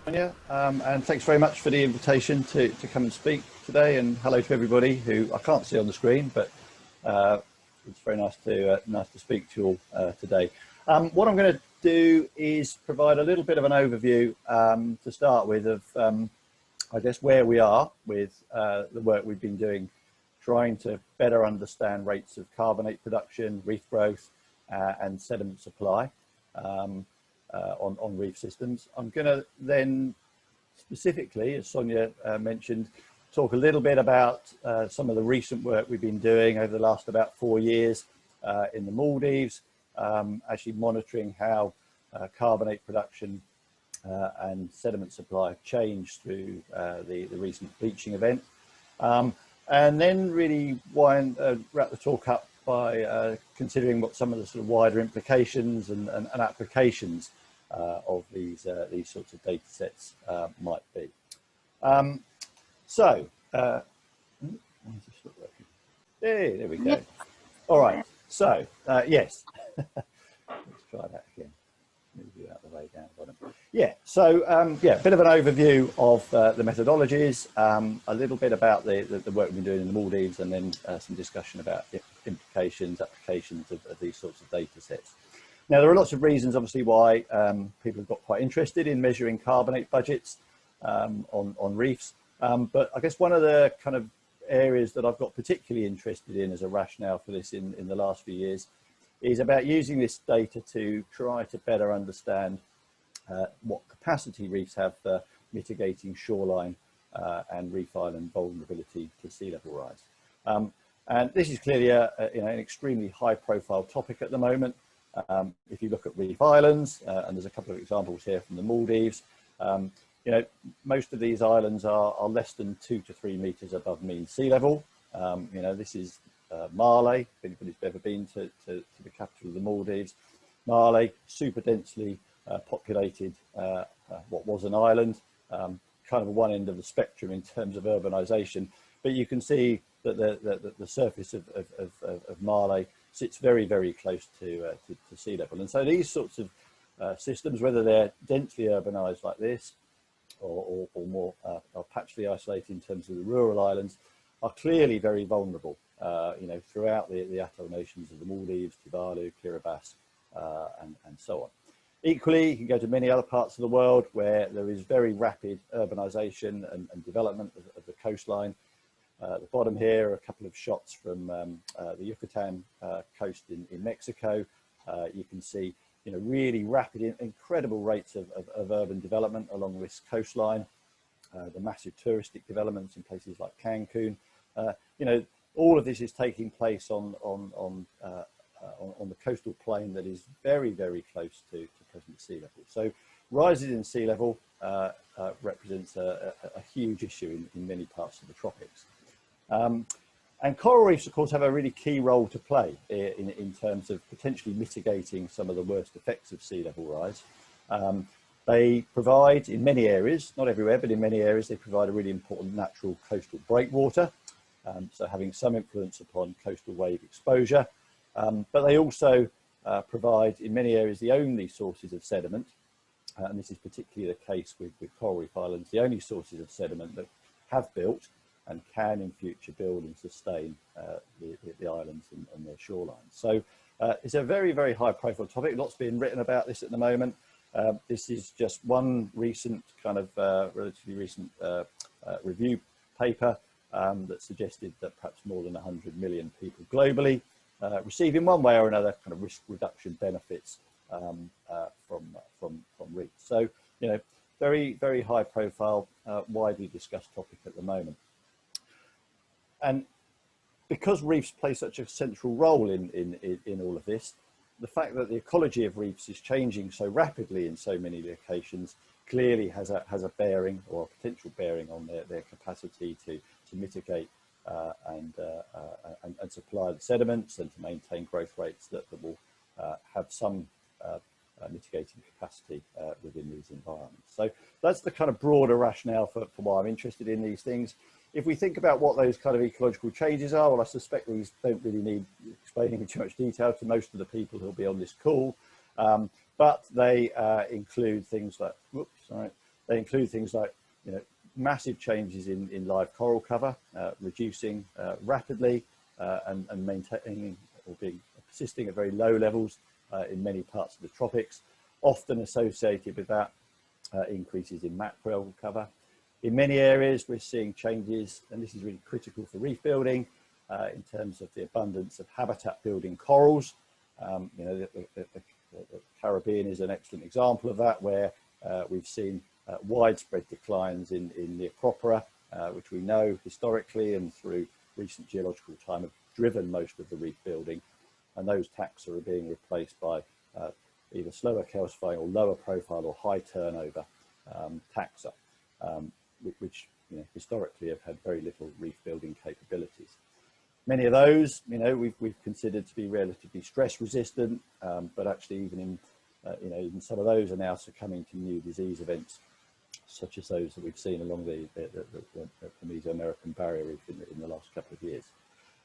Sonia, and thanks very much for the invitation to come and speak today, and hello to everybody who I can't see on the screen, but it's very nice to speak to you all today. What I'm going to do is provide a little bit of an overview to start with of I guess where we are with the work we've been doing trying to better understand rates of carbonate production, reef growth and sediment supply on reef systems. I'm going to then specifically, as Sonia mentioned, talk a little bit about some of the recent work we've been doing over the last about 4 years in the Maldives, actually monitoring how carbonate production and sediment supply have changed through the recent bleaching event. And then really wrap the talk up by considering what some of the sort of wider implications and applications of these sorts of data sets might be. Hey, there we go. All right, so yes, let's try that again. Move you out the way down the bottom. Yeah, so yeah, a bit of an overview of the methodologies, a little bit about the work we've been doing in the Maldives, and then some discussion about implications, applications of these sorts of data sets. Now, there are lots of reasons, obviously, why people have got quite interested in measuring carbonate budgets on reefs. But I guess one of the kind of areas that I've got particularly interested in as a rationale for this in the last few years is about using this data to try to better understand what capacity reefs have for mitigating shoreline and reef island vulnerability to sea level rise. And this is clearly an extremely high profile topic at the moment. If you look at Reef Islands, and there's a couple of examples here from the Maldives, you know, most of these islands are less than 2 to 3 meters above mean sea level. You know, this is Malé, if anybody's ever been to the capital of the Maldives. Malé, super densely populated, what was an island, kind of one end of the spectrum in terms of urbanization. But you can see that the surface of Malé sits very, very close to sea level. And so these sorts of systems, whether they're densely urbanized like this, or more patchily isolated in terms of the rural islands, are clearly very vulnerable, you know, throughout the atoll nations of the Maldives, Tuvalu, Kiribati, and so on. Equally, you can go to many other parts of the world where there is very rapid urbanization and development of the coastline. At the bottom here are a couple of shots from the Yucatan coast in Mexico. You can see, you know, really rapid, incredible rates of urban development along this coastline. The massive touristic developments in places like Cancun. You know, all of this is taking place on the coastal plain that is very, very close to present sea level. So rises in sea level represents a huge issue in many parts of the tropics. And coral reefs, of course, have a really key role to play in terms of potentially mitigating some of the worst effects of sea level rise. They provide, in many areas, not everywhere, but in many areas, they provide a really important natural coastal breakwater, so having some influence upon coastal wave exposure. But they also provide, in many areas, the only sources of sediment, and this is particularly the case with coral reef islands, the only sources of sediment that have built and can in future build and sustain the islands and their shorelines. So it's a very, very high profile topic. Lots being written about this at the moment. This is just one recent kind of relatively recent review paper that suggested that perhaps more than 100 million people globally receive in one way or another kind of risk reduction benefits from reefs. So, you know, very, very high profile, widely discussed topic at the moment. And because reefs play such a central role in all of this, the fact that the ecology of reefs is changing so rapidly in so many locations clearly has a bearing, or a potential bearing, on their capacity to mitigate and supply the sediments and to maintain growth rates that will have some mitigating capacity within these environments. So that's the kind of broader rationale for why I'm interested in these things. If we think about what those kind of ecological changes are, well, I suspect these don't really need explaining in too much detail to most of the people who'll be on this call, but they include things like, They include things like, massive changes in live coral cover, reducing rapidly and maintaining or being persisting at very low levels in many parts of the tropics, often associated with that increases in mackerel cover. In many areas, we're seeing changes, and this is really critical for reef building, in terms of the abundance of habitat building corals. The Caribbean is an excellent example of that, where we've seen widespread declines in Neopropera, which we know historically and through recent geological time have driven most of the reef building, and those taxa are being replaced by either slower calcifying or lower profile or high turnover taxa, which historically have had very little reef building capabilities. Many of those, we've considered to be relatively stress resistant, but actually even even some of those are now succumbing to new disease events, such as those that we've seen along the Mesoamerican barrier reef in the last couple of years.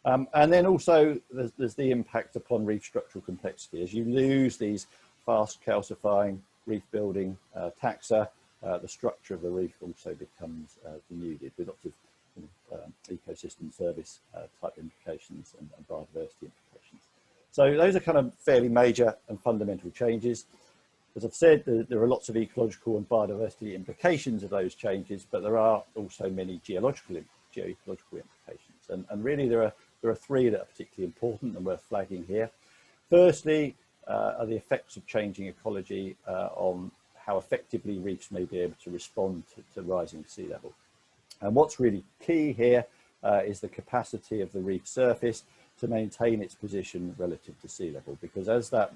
And then also there's the impact upon reef structural complexity. As you lose these fast calcifying reef building taxa, the structure of the reef also becomes denuded, with lots of ecosystem service type implications and biodiversity implications. So those are kind of fairly major and fundamental changes. As I've said, there are lots of ecological and biodiversity implications of those changes, but there are also many geoecological implications. And really there are three that are particularly important and worth flagging here. Firstly, are the effects of changing ecology on how effectively reefs may be able to respond to rising sea level. And what's really key here is the capacity of the reef surface to maintain its position relative to sea level, because as that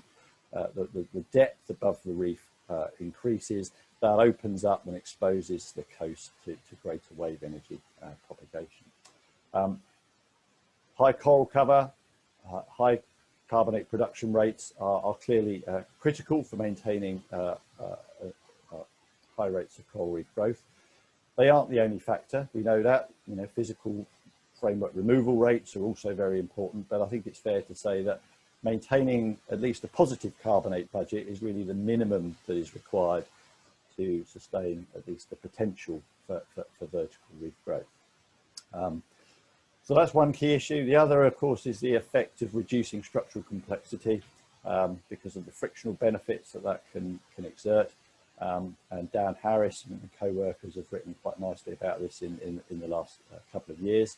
the depth above the reef increases, that opens up and exposes the coast to greater wave energy propagation. High coral cover, high carbonate production rates are clearly critical for maintaining high rates of coral reef growth. They aren't the only factor, we know that. Physical framework removal rates are also very important, but I think it's fair to say that maintaining at least a positive carbonate budget is really the minimum that is required to sustain at least the potential for vertical reef growth. So that's one key issue. The other, of course, is the effect of reducing structural complexity because of the frictional benefits that can exert. And Dan Harris and co-workers have written quite nicely about this in the last couple of years.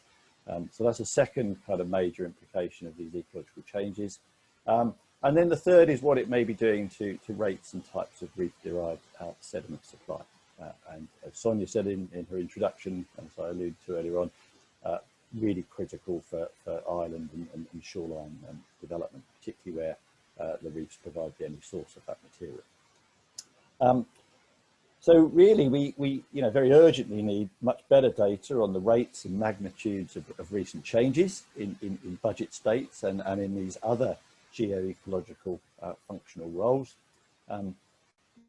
So that's a second kind of major implication of these ecological changes. And then the third is what it may be doing to rates and types of reef-derived sediment supply. And as Sonia said in her introduction, and as I alluded to earlier on, really critical for island and shoreline development, particularly where the reefs provide the only source of that material. So really, we very urgently need much better data on the rates and magnitudes of recent changes in budget states and in these other geo-ecological functional roles.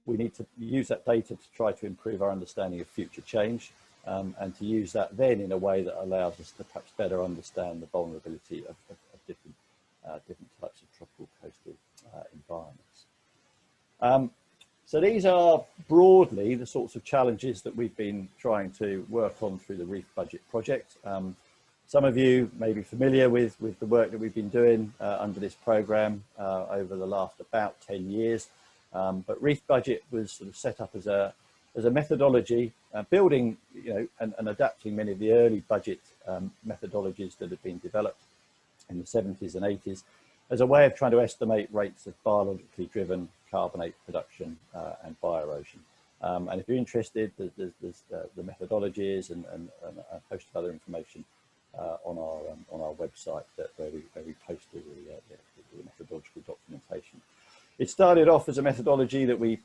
We need to use that data to try to improve our understanding of future change and to use that then in a way that allows us to perhaps better understand the vulnerability of different types of tropical coastal environments. So these are broadly the sorts of challenges that we've been trying to work on through the Reef Budget Project. Some of you may be familiar with the work that we've been doing under this programme over the last about 10 years. But Reef Budget was sort of set up as a methodology, building and adapting many of the early budget methodologies that had been developed in the 70s and 80s as a way of trying to estimate rates of biologically driven carbonate production and bioerosion. And if you're interested, there's the methodologies and a host of other information on our website where we post all the methodological documentation. It started off as a methodology that we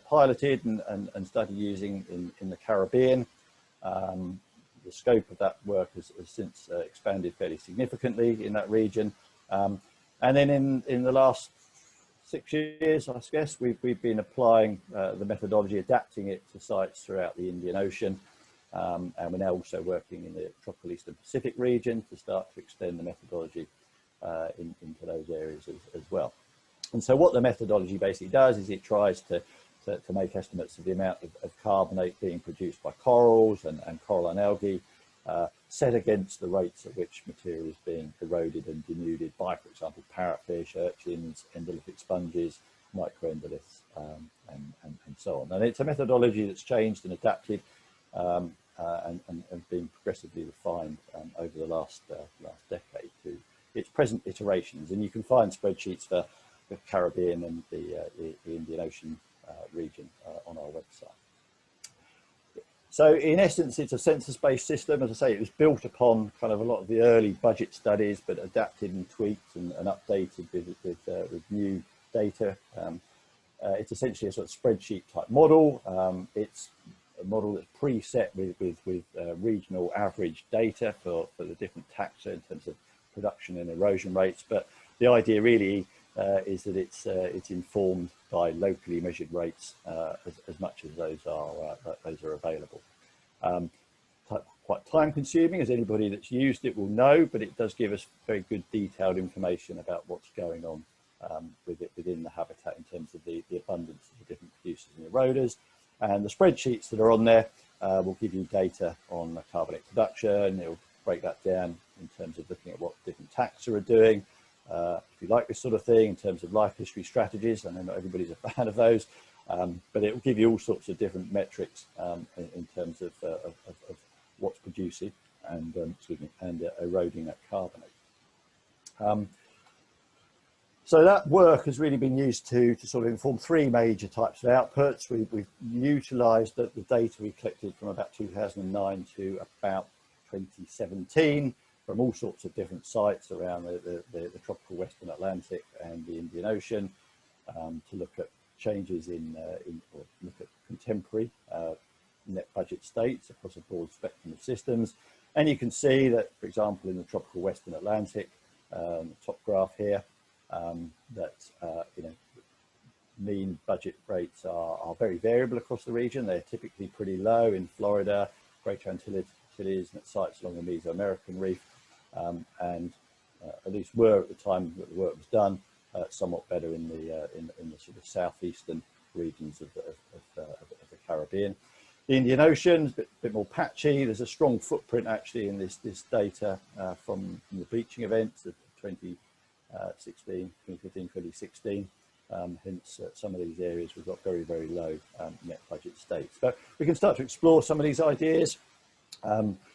piloted and started using in the Caribbean. The scope of that work has since expanded fairly significantly in that region. And then in the last 6 years, I guess, we've been applying the methodology, adapting it to sites throughout the Indian Ocean. And we're now also working in the tropical Eastern Pacific region to start to extend the methodology into those areas as well. And so what the methodology basically does is it tries to to make estimates of the amount of carbonate being produced by corals and coralline algae, set against the rates at which material is being eroded and denuded by, for example, parrotfish, urchins, endolithic sponges, microendoliths, and so on. And it's a methodology that's changed and adapted and been progressively refined over the last decade to its present iterations. And you can find spreadsheets for the Caribbean and the Indian Ocean region on our website. So in essence, it's a census-based system. As I say, it was built upon kind of a lot of the early budget studies, but adapted and tweaked and updated with new data. It's essentially a sort of spreadsheet type model. It's a model that's preset with regional average data for the different taxa in terms of production and erosion rates. But the idea really is that it's informed by locally measured rates as much as those are available. Quite time consuming, as anybody that's used it will know, but it does give us very good detailed information about what's going on within the habitat in terms of the abundance of the different producers and eroders. And the spreadsheets that are on there will give you data on the carbonate production. It'll break that down in terms of looking at what different taxa are doing. If you like this sort of thing in terms of life history strategies, I know not everybody's a fan of those, but it will give you all sorts of different metrics in terms of what's producing and eroding that carbonate. So that work has really been used to sort of inform three major types of outputs. We've utilised the data we collected from about 2009 to about 2017 from all sorts of different sites around the tropical Western Atlantic and the Indian Ocean to look at changes or look at contemporary net budget states across a broad spectrum of systems. And you can see that, for example, in the tropical Western Atlantic, the top graph here, that mean budget rates are very variable across the region. They're typically pretty low in Florida, Greater Antilles, and at sites along the Mesoamerican reef, and at least were at the time that the work was done, somewhat better in the sort of southeastern regions of the Caribbean. The Indian Ocean, a bit more patchy. There's a strong footprint actually in this data from the bleaching events of 2015, 2016. Hence, some of these areas we've got very, very low net budget states. But we can start to explore some of these ideas.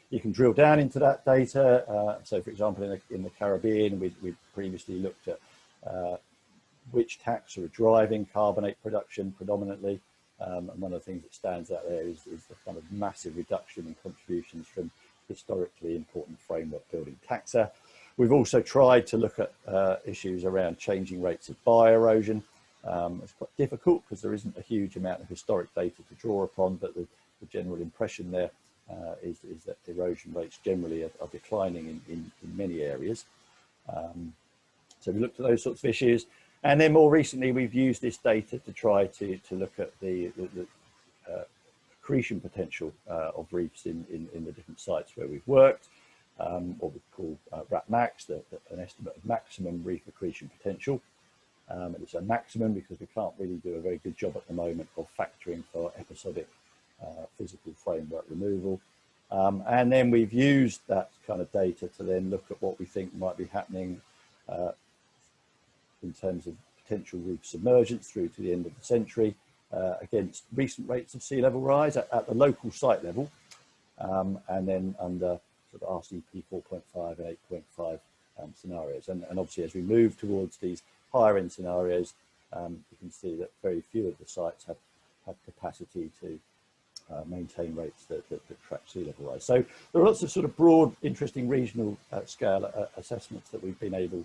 You can drill down into that data. So, for example, in the Caribbean, we previously looked at which taxa are driving carbonate production predominantly. And one of the things that stands out there is the kind of massive reduction in contributions from historically important framework building taxa. We've also tried to look at issues around changing rates of bioerosion. It's quite difficult because there isn't a huge amount of historic data to draw upon, but the general impression there is that erosion rates generally are declining in many areas. So we looked at those sorts of issues. And then more recently, we've used this data to try to look at the accretion potential of reefs in the different sites where we've worked, what we call RAP-max, an estimate of maximum reef accretion potential. And it's a maximum because we can't really do a very good job at the moment of factoring for episodic physical framework removal. And then we've used that kind of data to then look at what we think might be happening in terms of potential reef submergence through to the end of the century against recent rates of sea level rise at the local site level, and then under sort of RCP 4.5 and 8.5 scenarios. And obviously, as we move towards these higher end scenarios, you can see that very few of the sites have capacity to maintain rates that track sea level rise. So there are lots of sort of broad, interesting regional scale assessments that we've been able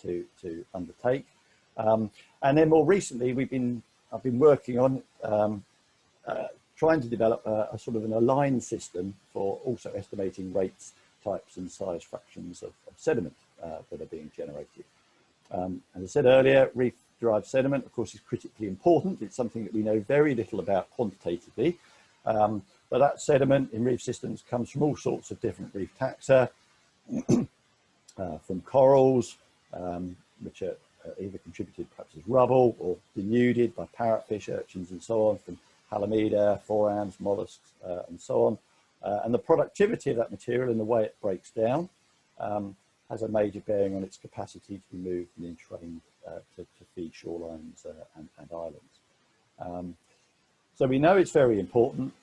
to undertake. And then more recently, I've been working on trying to develop a sort of an aligned system for also estimating rates, types and size fractions of sediment that are being generated. As I said earlier, reef-derived sediment, of course, is critically important. It's something that we know very little about quantitatively, but that sediment in reef systems comes from all sorts of different reef taxa, from corals, which are either contributed perhaps as rubble or denuded by parrotfish, urchins and so on from Halimeda, forams, mollusks and so on. And the productivity of that material and the way it breaks down has a major bearing on its capacity to be moved and then trained to feed shorelines and islands. So we know it's very important,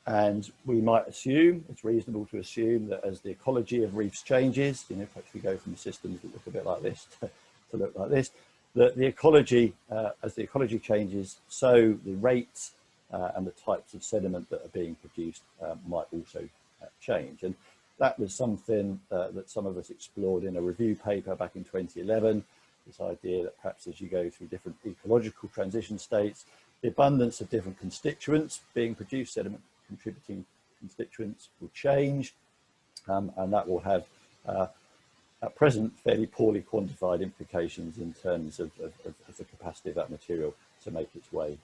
and we might assume, it's reasonable to assume that as the ecology of reefs changes, perhaps we go from systems that look a bit like this to look like this, that the ecology, as the ecology changes, so the rates and the types of sediment that are being produced might also change. And that was something that some of us explored in a review paper back in 2011, this idea that perhaps as you go through different ecological transition states, the abundance of different constituents being produced, sediment contributing constituents, will change, and that will have at present fairly poorly quantified implications in terms of the capacity of that material to make its way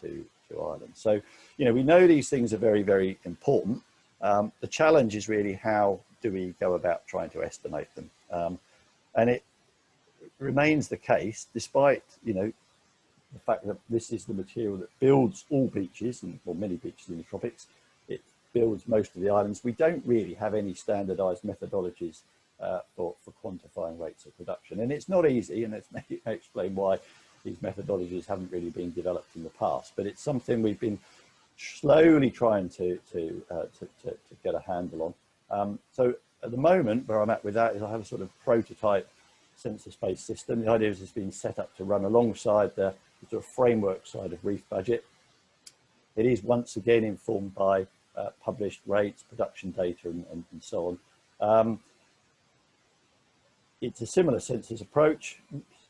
to Ireland. So, we know these things are very, very important. The challenge is really how do we go about trying to estimate them, and it remains the case, despite the fact that this is the material that builds all beaches, or many beaches in the tropics. It builds most of the islands. We don't really have any standardized methodologies for quantifying rates of production, and it's not easy, and let's explain why these methodologies haven't really been developed in the past, but it's something we've been slowly trying to get a handle on. So at the moment, where I'm at with that is I have a sort of prototype census-based system. The idea is it's been set up to run alongside the sort of framework side of reef budget. It is once again informed by published rates, production data, and so on. It's a similar census approach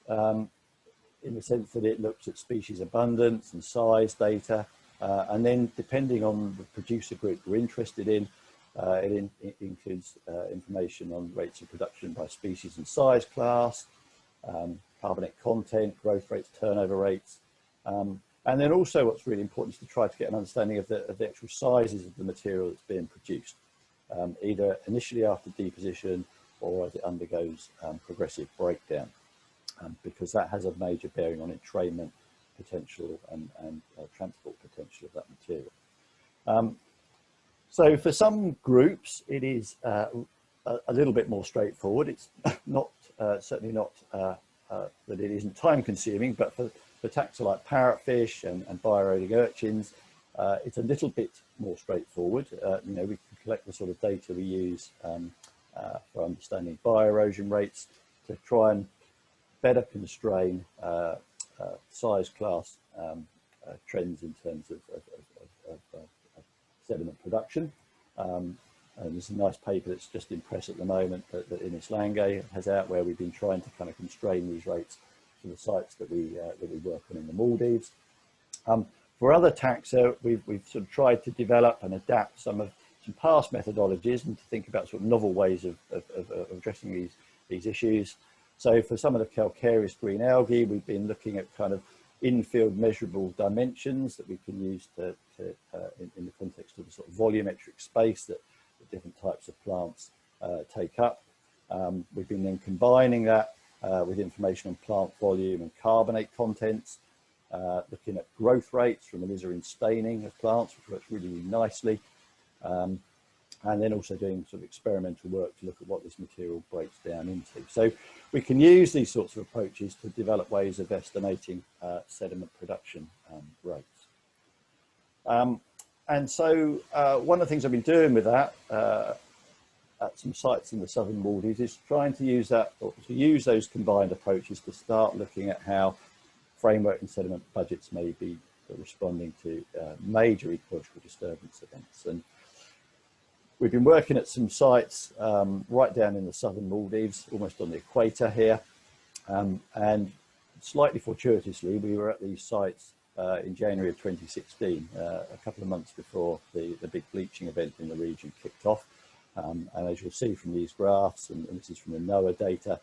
in the sense that it looks at species abundance and size data, and then depending on the producer group we're interested in, it includes information on rates of production by species and size class, carbonate content, growth rates, turnover rates, and then also what's really important is to try to get an understanding of the actual sizes of the material that's being produced, either initially after deposition or as it undergoes progressive breakdown, because that has a major bearing on entrainment potential and transport potential of that material. So for some groups, it is a little bit more straightforward. It's not certainly not that it isn't time consuming, but for taxa like parrotfish and bioeroding urchins, it's a little bit more straightforward. We can collect the sort of data we use for understanding bioerosion rates to try and better constrain size class trends in terms of sediment production. And there's a nice paper that's just in press at the moment that Ines Lange has out, where we've been trying to kind of constrain these rates to the sites that we work on in the Maldives. For other taxa, we've sort of tried to develop and adapt some past methodologies and to think about sort of novel ways of addressing these issues. So for some of the calcareous green algae, we've been looking at kind of in-field measurable dimensions that we can use in the context of the sort of volumetric space that the different types of plants take up. We've been then combining that with information on plant volume and carbonate contents, looking at growth rates from alizarin staining of plants, which works really, really nicely, and then also doing sort of experimental work to look at what this material breaks down into. So we can use these sorts of approaches to develop ways of estimating sediment production rates. And so one of the things I've been doing with that at some sites in the southern Maldives is trying to use that, or to use those combined approaches to start looking at how framework and sediment budgets may be responding to major ecological disturbance events. And we've been working at some sites right down in the southern Maldives, almost on the equator here. And slightly fortuitously, we were at these sites in January of 2016, a couple of months before the big bleaching event in the region kicked off. And as you'll see from these graphs, and this is from the NOAA data,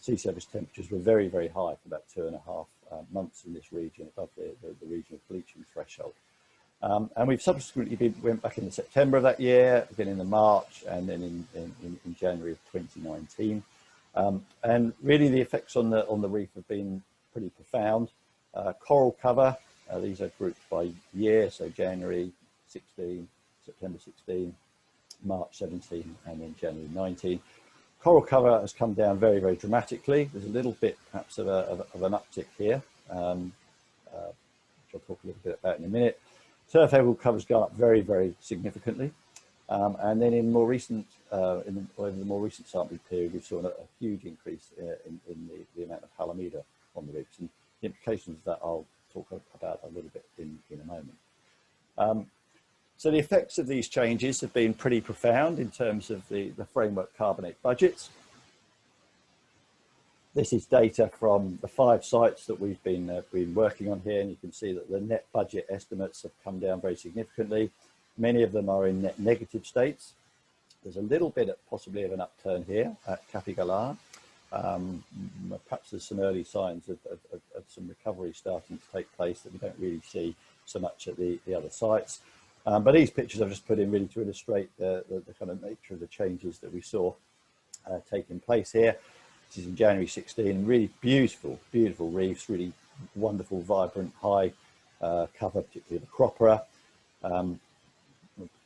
sea surface temperatures were very, very high for about 2.5 months in this region, above the region of bleaching threshold. And we've subsequently went back in the September of that year, again in the March, and then in January of 2019. And really the effects on the reef have been pretty profound. Coral cover, these are grouped by year, so January 16, September 16, March 17, and then January 19. Coral cover has come down very, very dramatically. There's a little bit perhaps of an uptick here, which I'll talk a little bit about in a minute. Turf edible cover's gone up very, very significantly. And then in more recent, over the more recent sampling period, we saw a huge increase in the amount of Halimeda on the reefs, and the implications of that I'll talk about a little bit in a moment. So the effects of these changes have been pretty profound in terms of the framework carbonate budgets. This is data from the 5 sites that we've been working on here, and you can see that the net budget estimates have come down very significantly. Many of them are in net negative states. There's a little bit possibly of an upturn here at Capigalar. Perhaps there's some early signs of some recovery starting to take place that we don't really see so much at the other sites. But these pictures I've just put in really to illustrate the kind of nature of the changes that we saw taking place here. This is in January 16, really beautiful, beautiful reefs, really wonderful, vibrant, high cover, particularly the cropera.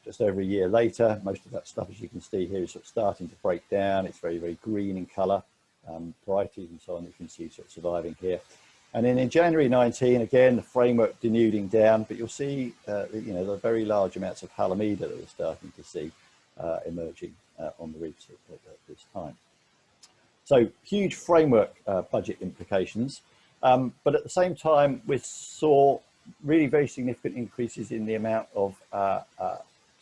Just over a year later, most of that stuff, as you can see here, is sort of starting to break down. It's very, very green in colour, varieties and so on, you can see sort of surviving here. And then in January 19, again, the framework denuding down, but you'll see, you know, the very large amounts of Halimeda that we're starting to see emerging on the reefs at this time. So huge framework budget implications, but at the same time, we saw really very significant increases in the amount of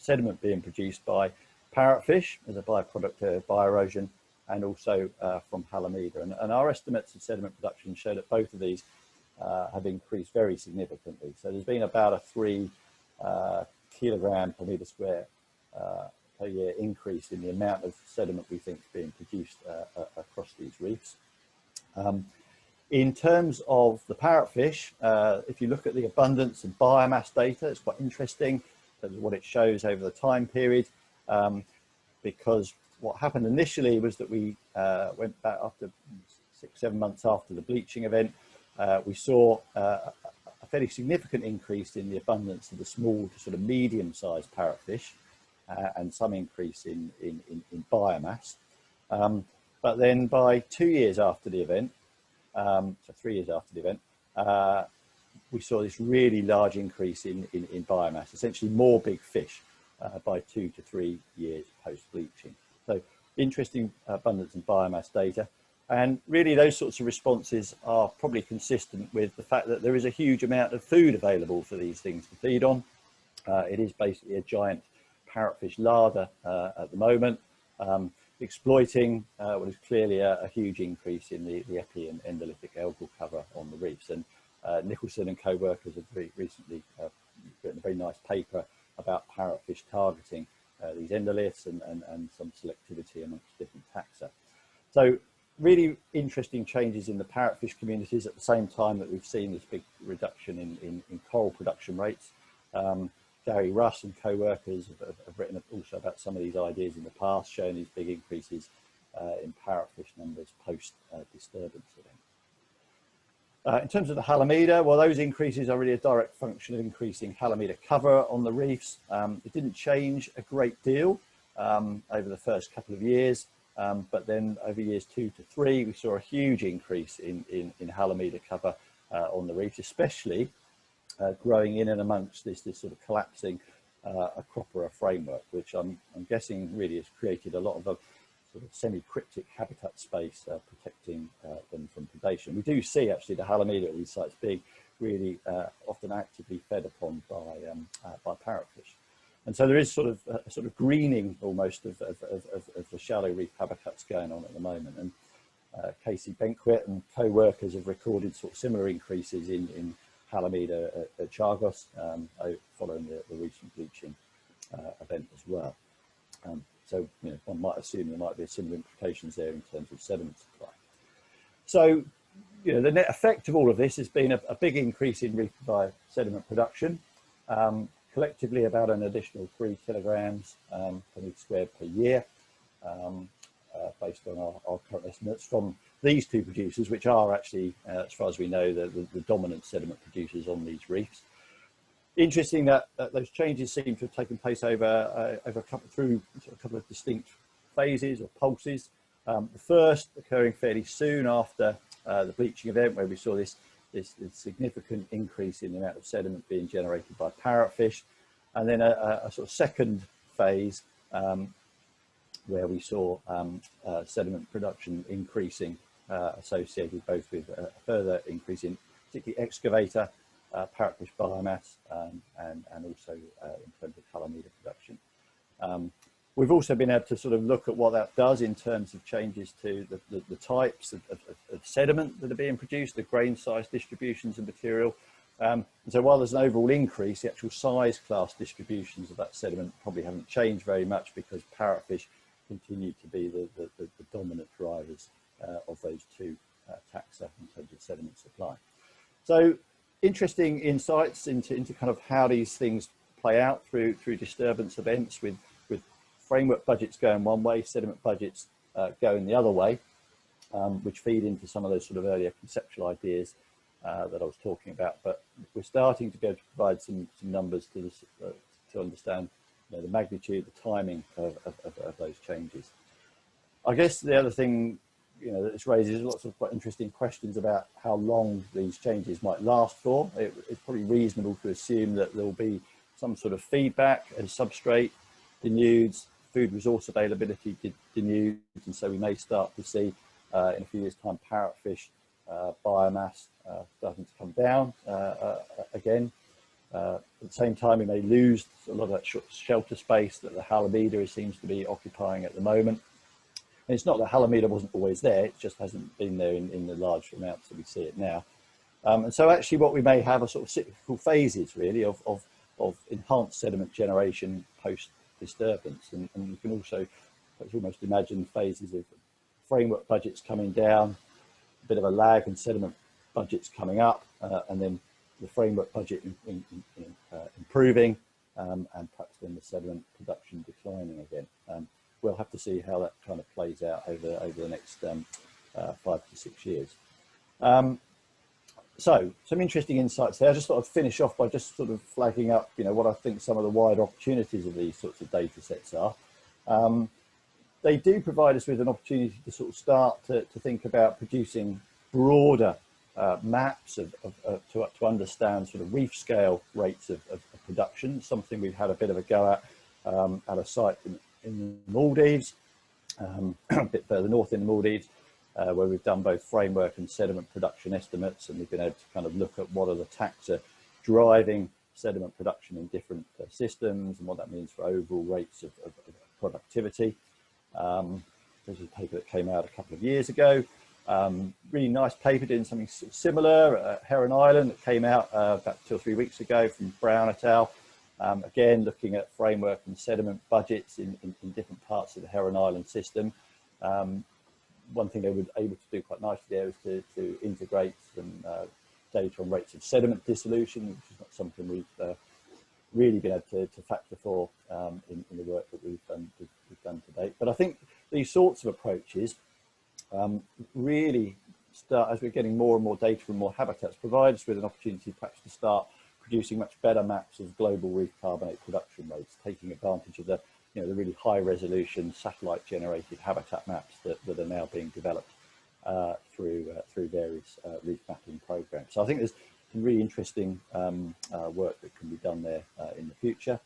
sediment being produced by parrotfish as a byproduct of bioerosion, and also from Halimeda. And our estimates of sediment production show that both of these have increased very significantly. So there's been about a 3 kilogram per meter square per year increase in the amount of sediment we think is being produced across these reefs. In terms of the parrotfish, if you look at the abundance and biomass data, it's quite interesting. That's what it shows over the time period, because what happened initially was that we went back after 6-7 months after the bleaching event. We saw a fairly significant increase in the abundance of the small to sort of medium-sized parrotfish, and some increase in biomass. But then by 2 years after the event, so 3 years after the event, we saw this really large increase in biomass, essentially more big fish by 2 to 3 years post-bleaching. So interesting abundance in biomass data. And really those sorts of responses are probably consistent with the fact that there is a huge amount of food available for these things to feed on. It is basically a giant parrotfish larder at the moment, exploiting what is clearly a huge increase in the epi and endolithic algal cover on the reefs. And Nicholson and co-workers have very recently written a very nice paper about parrotfish targeting these endoliths and some selectivity amongst different taxa. So really interesting changes in the parrotfish communities at the same time that we've seen this big reduction in coral production rates. Gary Russ and co-workers have written also about some of these ideas in the past, showing these big increases in parrotfish numbers post-disturbance event. In terms of the Halimeda, well, those increases are really a direct function of increasing Halimeda cover on the reefs. It didn't change a great deal over the first couple of years, but then over years 2 to 3, we saw a huge increase in Halimeda cover on the reefs, especially growing in and amongst this sort of collapsing acropora framework, which I'm guessing really has created a lot of a sort of semi-cryptic habitat space protecting them from predation. We do see actually the Halimeda at these sites being really often actively fed upon by parrotfish. And so there is sort of a sort of greening almost of the shallow reef habitats going on at the moment. And Casey Benquet and co-workers have recorded sort of similar increases in Halimeda at Chagos following the recent bleaching event as well. So you know, one might assume there might be similar implications there in terms of sediment supply. So you know, the net effect of all of this has been a big increase in reef-derived sediment production, collectively about an additional 3 kilograms per metre squared per year. based on our current estimates from these two producers, which are actually, as far as we know, the dominant sediment producers on these reefs. Interesting that those changes seem to have taken place over a couple of distinct phases or pulses. The first occurring fairly soon after the bleaching event, where we saw this significant increase in the amount of sediment being generated by parrotfish, and then a sort of second phase where we saw sediment production increasing, associated both with a further increase in particularly excavator, parrotfish biomass, and also in terms of Halimeda production. We've also been able to sort of look at what that does in terms of changes to the types of sediment that are being produced, the grain size distributions of material. And so while there's an overall increase, the actual size class distributions of that sediment probably haven't changed very much, because parrotfish continue to be the dominant drivers of those two taxa in terms of sediment supply. So interesting insights into kind of how these things play out through disturbance events, with framework budgets going one way, sediment budgets going the other way, which feed into some of those sort of earlier conceptual ideas that I was talking about. But we're starting to be able to provide some numbers to this, to understand, you know, the magnitude, the timing of those changes. I guess the other thing, you know, that this raises lots of quite interesting questions about how long these changes might last for. It's probably reasonable to assume that there will be some sort of feedback as substrate denudes, food resource availability denudes, and so we may start to see in a few years' time parrotfish biomass starting to come down again. At the same time, we may lose a lot of that shelter space that the Halimeda seems to be occupying at the moment. And it's not that Halimeda wasn't always there, it just hasn't been there in the large amounts that we see it now. And so actually what we may have are sort of cyclical phases, really, of enhanced sediment generation post-disturbance. And you can also almost imagine phases of framework budgets coming down, a bit of a lag in sediment budgets coming up, and then the framework budget improving, and perhaps then the sediment production declining again. We'll have to see how that kind of plays out over the next 5 to 6 years. So some interesting insights there. I just thought I'd finish off by just sort of flagging up, you know, what I think some of the wider opportunities of these sorts of data sets are. They do provide us with an opportunity to sort of start to think about producing broader maps to understand sort of reef scale rates of production, something we've had a bit of a go at a site in the Maldives, a bit further north in the Maldives, where we've done both framework and sediment production estimates, and we've been able to kind of look at what are the taxa driving sediment production in different systems and what that means for overall rates of productivity. There's a paper that came out a couple of years ago. Really nice paper doing something similar at Heron Island that came out about 2 or 3 weeks ago from Brown et al. Again, looking at framework and sediment budgets in different parts of the Heron Island system. One thing they were able to do quite nicely there is to integrate some data on rates of sediment dissolution, which is not something we've really been able to factor for in the work that we've done to date. But I think these sorts of approaches really start, as we're getting more and more data from more habitats, provide us with an opportunity perhaps to start producing much better maps of global reef carbonate production rates, taking advantage of the, you know, the really high resolution satellite generated habitat maps that are now being developed through various reef mapping programs. So I think there's some really interesting work that can be done there in the future.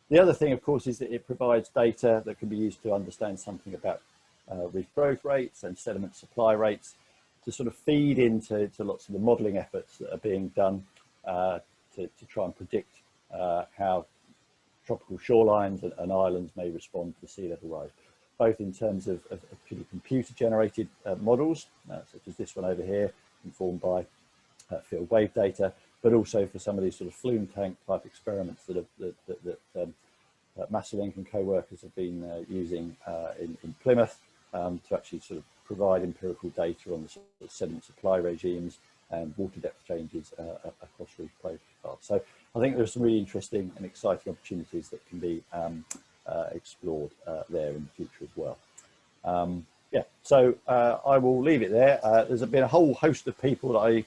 The other thing, of course, is that it provides data that can be used to understand something about reef growth rates and sediment supply rates, to sort of feed into lots of the modelling efforts that are being done to try and predict how tropical shorelines and islands may respond to sea level rise, both in terms of computer-generated models, such as this one over here, informed by field wave data, but also for some of these sort of flume tank type experiments that Masselink and co-workers have been using in Plymouth to actually sort of provide empirical data on the sort of sediment supply regimes and water depth changes across reef profiles. So I think there's some really interesting and exciting opportunities that can be explored there in the future as well. yeah, so I will leave it there. There's been a whole host of people that I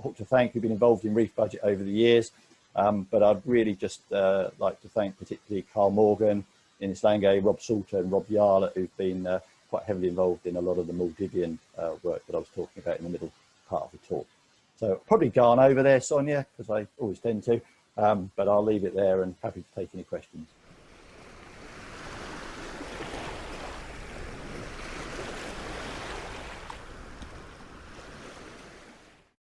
ought to thank who've been involved in Reef Budget over the years, but I'd really just like to thank particularly Carl Morgan, Ines Lange, Rob Salter and Rob Yarlett, who've been quite heavily involved in a lot of the Maldivian work that I was talking about in the middle part of the talk. So probably gone over there, Sonia, because I always tend to, but I'll leave it there and happy to take any questions.